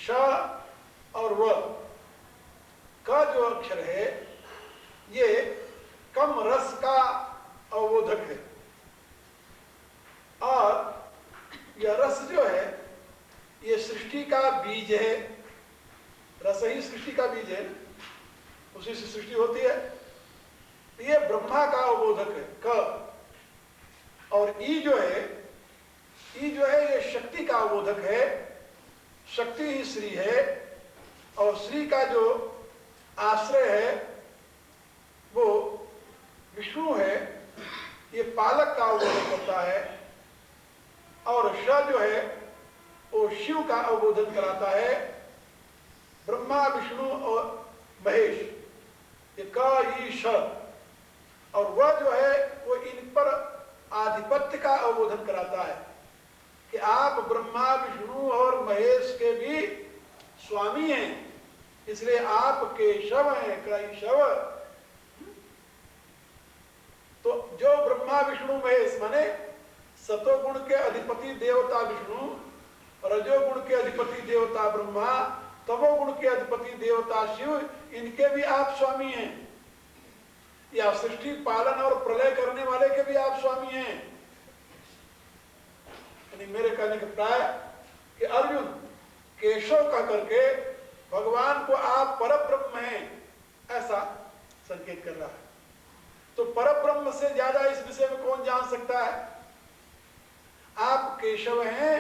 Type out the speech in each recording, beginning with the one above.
श और व का जो अक्षर है ये कम रस का अवबोधक है, और यह रस जो है ये सृष्टि का बीज है। रस ही सृष्टि का बीज है, उसी से सृष्टि होती है। ये ब्रह्मा का अवबोधक है क, और ई जो है ये शक्ति का अवबोधक है। शक्ति ही श्री है, और श्री का जो आश्रय है वो विष्णु है, ये पालक का अवबोधन करता है। और श जो है वो शिव का अवबोधन कराता है। ब्रह्मा विष्णु और महेश, ये क ई श, और वह जो है वो इन पर आधिपत्य का अवबोधन कराता है कि आप ब्रह्मा विष्णु और महेश के भी स्वामी हैं, इसलिए आप केशव हैं, कैशव। तो जो ब्रह्मा विष्णु महेश माने सतोगुण के अधिपति देवता विष्णु, रजोगुण के अधिपति देवता ब्रह्मा, तमोगुण के अधिपति देवता शिव, इनके भी आप स्वामी हैं, या सृष्टि पालन और प्रलय करने वाले के भी आप स्वामी हैं। यानी मेरे कहने का प्राय कि अर्जुन केशव कह करके भगवान को आप परब्रह्म हैं ऐसा संकेत कर रहा है। तो परब्रह्म से ज्यादा इस विषय में कौन जान सकता है? आप केशव हैं,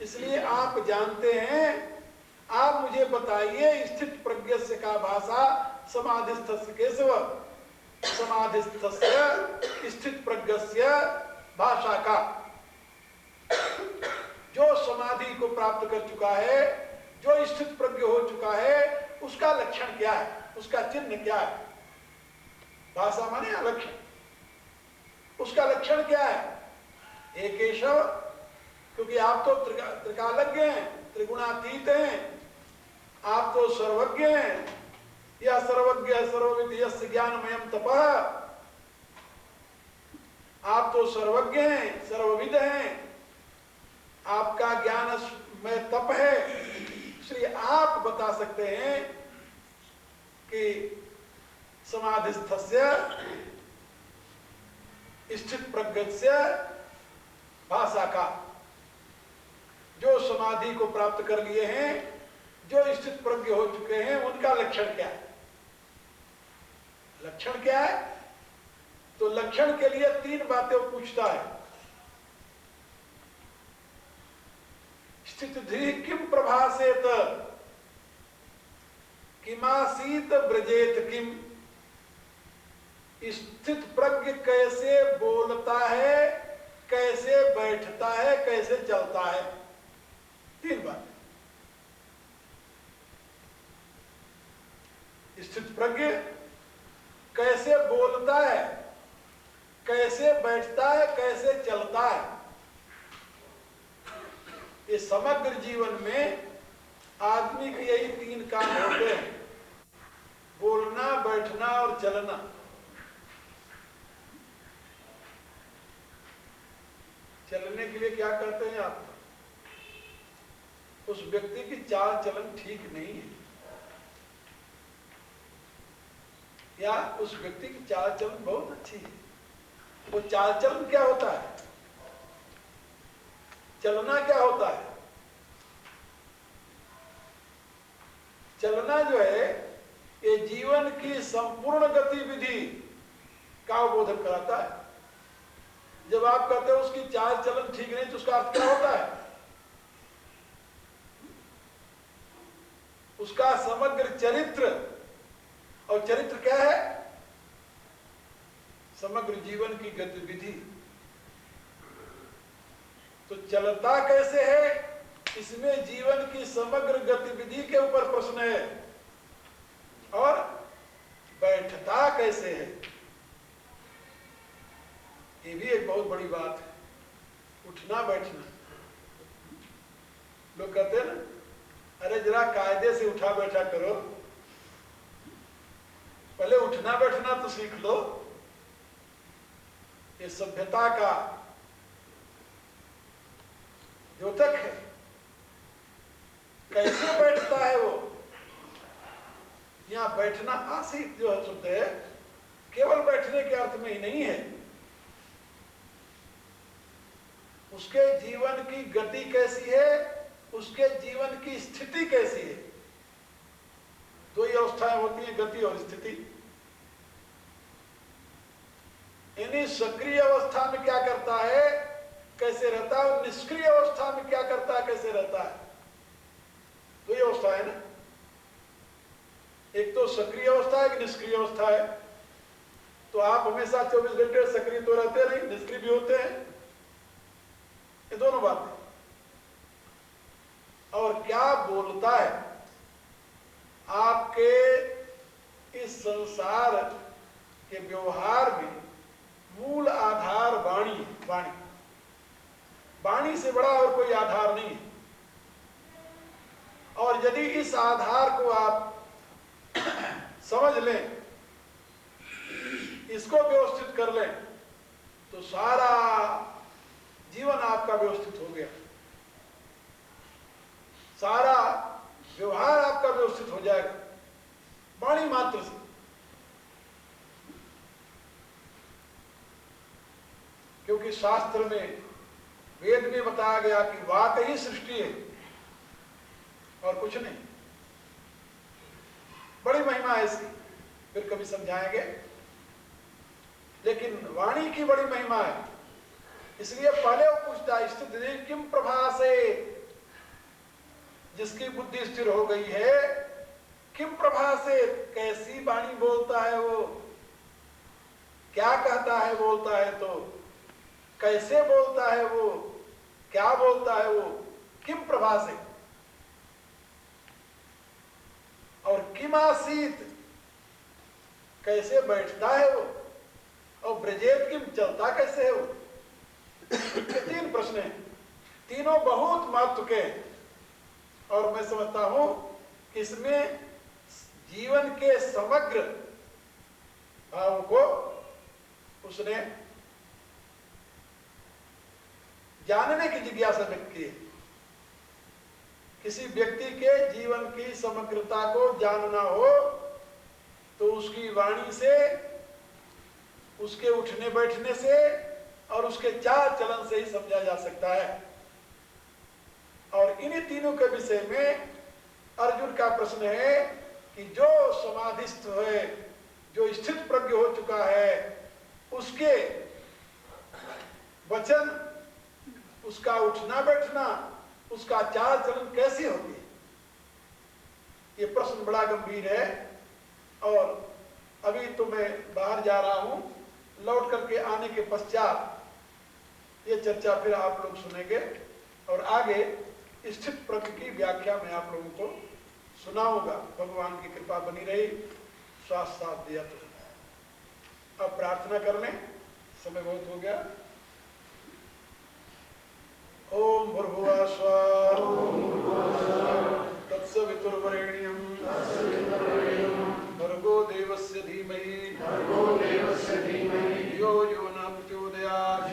इसलिए आप जानते हैं। आप मुझे बताइए, स्थित प्रज्ञस्य का भाषा समाधिस्थस्य केशव, समाधिस्थस्य स्थित प्रज्ञस्य भाषा का। जो समाधि को प्राप्त कर चुका है, जो स्थित प्रज्ञ हो चुका है, उसका लक्षण क्या है, उसका चिन्ह क्या है? भाषा माने लक्षण, उसका लक्षण क्या है? हे केशव, क्योंकि आप तो त्रिकालज्ञ हैं, त्रिगुणातीत हैं, आप तो सर्वज्ञ हैं। या सर्वज्ञ सर्वविद यस्य ज्ञानमयम् तपः, आप तो सर्वज्ञ हैं, सर्वविद हैं, आपका ज्ञान में तप है। इसलिए आप बता सकते हैं कि समाधिस्थस्य स्थित प्रज्ञस्य भाषा का, जो समाधि को प्राप्त कर लिए हैं, जो स्थित प्रज्ञ हो चुके हैं, उनका लक्षण क्या है? लक्षण क्या है? तो लक्षण के लिए तीन बातें वो पूछता है। स्थित धी किम प्रभासेत, किमासीत ब्रजेत किम। स्थित प्रज्ञ कैसे बोलता है, कैसे बैठता है, कैसे चलता है? तीन बात। स्थित प्रज्ञ कैसे बोलता है, कैसे बैठता है, कैसे चलता है। ये समग्र जीवन में आदमी के यही तीन काम होते हैं, बोलना, बैठना और चलना। चलने के लिए क्या करते हैं आप? उस व्यक्ति की चाल चलन ठीक नहीं है, या उस व्यक्ति की चाल चलन बहुत अच्छी है। वो चाल चलन क्या होता है? चलना क्या होता है? चलना जो है ये जीवन की संपूर्ण गतिविधि का बोधक कराता है। जब आप कहते हो उसकी चाल चलन ठीक नहीं, तो उसका अर्थ क्या होता है? उसका समग्र चरित्र, और चरित्र क्या है? समग्र जीवन की गतिविधि। तो चलता कैसे है, इसमें जीवन की समग्र गतिविधि के ऊपर प्रश्न है। और बैठता कैसे है, ये भी एक बहुत बड़ी बात है। उठना बैठना, लोग कहते हैं ना, अरे जरा कायदे से उठा बैठा करो, पहले उठना बैठना तो सीख लो। ये सभ्यता का द्योतक है। कैसे बैठते बैठना आसीत जो है शुद्ध है, केवल बैठने के अर्थ में ही नहीं है, उसके जीवन की गति कैसी है, उसके जीवन की स्थिति कैसी है। दो ही अवस्थाएं होती हैं, गति और स्थिति। यानी सक्रिय अवस्था में क्या करता है, कैसे रहता है, और निष्क्रिय अवस्था में क्या करता है, कैसे रहता है। दो ही अवस्था है ना, एक तो सक्रिय अवस्था है, एक निष्क्रिय अवस्था है। तो आप हमेशा 24 घंटे सक्रिय तो रहते नहीं, निष्क्रिय भी होते हैं, ये दोनों बातें। और क्या बोलता है आपके इस संसार के व्यवहार में मूल आधार वाणी है। वाणी, वाणी से बड़ा और कोई आधार नहीं है। और यदि इस आधार को आप समझ लें, इसको व्यवस्थित कर लें, तो सारा जीवन आपका व्यवस्थित हो गया, सारा व्यवहार आपका व्यवस्थित हो जाएगा वाणी मात्र से। क्योंकि शास्त्र में, वेद में बताया गया कि वाक ही सृष्टि है और कुछ नहीं। बड़ी महिमा है इसकी, फिर कभी समझाएंगे। लेकिन वाणी की बड़ी महिमा है, इसलिए पहले वो पूछता है, स्थिति किम प्रभासे, जिसकी बुद्धि स्थिर हो गई है, किम प्रभासे, कैसी वाणी बोलता है वो, क्या कहता है बोलता है तो, कैसे बोलता है वो, क्या बोलता है वो, किम प्रभासे। और किम आसीत, कैसे बैठता है वो, और ब्रजेत किम, चलता कैसे है वो। ये तीन प्रश्न हैं, तीनों बहुत महत्व के हैं। और मैं समझता हूं कि इसमें जीवन के समग्र भावों को उसने जानने की जिज्ञासा व्यक्त की है। किसी व्यक्ति के जीवन की समग्रता को जानना हो तो उसकी वाणी से, उसके उठने बैठने से और उसके चाल चलन से ही समझा जा सकता है। और इन्हीं तीनों के विषय में अर्जुन का प्रश्न है कि जो समाधिस्थ है, जो स्थित प्रज्ञ हो चुका है, उसके वचन, उसका उठना बैठना, उसका चाल चलन कैसी होगी। ये प्रश्न बड़ा गंभीर है। और अभी तो मैं बाहर जा रहा हूं, लौट करके आने के पश्चात ये चर्चा फिर आप लोग सुनेंगे और आगे स्थित प्रज्ञ की व्याख्या मैं आप लोगों को सुनाऊंगा। भगवान की कृपा बनी रही, स्वास्थ्य साथ दिया तो। अब प्रार्थना कर लें, समय बहुत हो गया। ओम भूर्भुवः स्वः तत्सवितुर्वरेण्यं भर्गो देवस्य धीमहि धियो यो न प्रचोदयात्।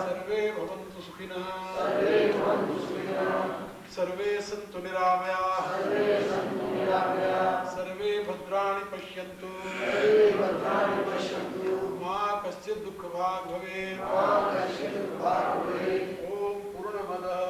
सर्वे भवन्तु सुखिनः, सर्वे सन्तु निरामयाः, सर्वे भद्राणि पश्यन्तु, मा कश्चित् दुःखभाग् भवेत्। ओम पूर्णमदः